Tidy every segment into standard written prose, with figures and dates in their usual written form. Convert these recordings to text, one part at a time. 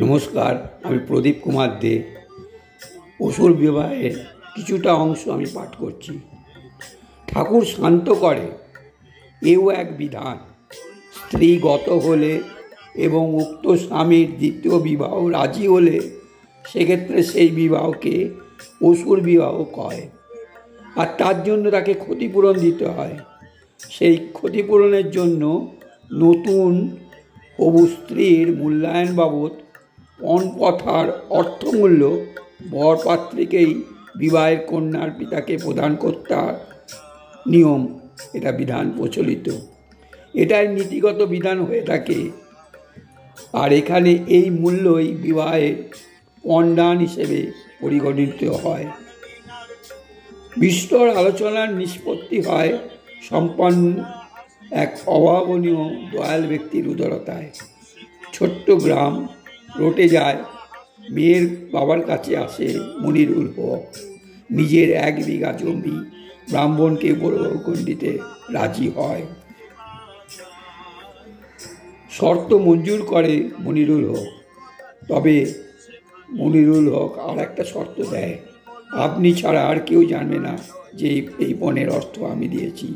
নমস্কার, আমি প্রদীপ কুমার দে। অসুর বিবাহের কিছুটা অংশ আমি পাঠ করছি। ঠাকুর শান্ত করে, এও এক বিধান। স্ত্রী গত হলে এবং উক্ত স্বামীর দ্বিতীয় বিবাহ রাজি হলে সেক্ষেত্রে সেই বিবাহকে অসুর বিবাহ কয়, আর তার জন্য তাকে ক্ষতিপূরণ দিতে হয়। সেই ক্ষতিপূরণের জন্য নতুন হবু স্ত্রীর মূল্যায়ন বাবদ পণপ্রথার অর্থমূল্য বরপাত্রীকেই বিবাহের কন্যার পিতাকে প্রদান করতে নিয়ম, এটা বিধান প্রচলিত। এটাই নীতিগত বিধান হয়ে থাকে। আর এখানে এই মূল্যই বিবাহের পণদান হিসেবে পরিগণিত হয়। বিস্তর আলোচনার নিষ্পত্তি হয় সম্পন্ন এক অভাবনীয় দয়াল ব্যক্তির উদারতায়। ছোট্ট গ্রাম রটে যায়। মেয়ের বাবার কাছে আসে মনিরুল হক। নিজের 1 বিঘা জমি ব্রাহ্মণকে বরবরণ দিতে রাজি হয়। শর্ত মঞ্জুর করে মনিরুল হক। তবে মনিরুল হক আর একটা শর্ত দেয়, আপনি ছাড়া আর কেউ জানবে না যে এই পণের অর্থ আমি দিয়েছি।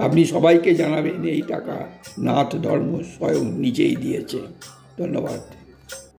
আপনি সবাইকে জানাবেন এই টাকা নাথ ধর্ম স্বয়ং নিজেই দিয়েছে। ধন্যবাদ।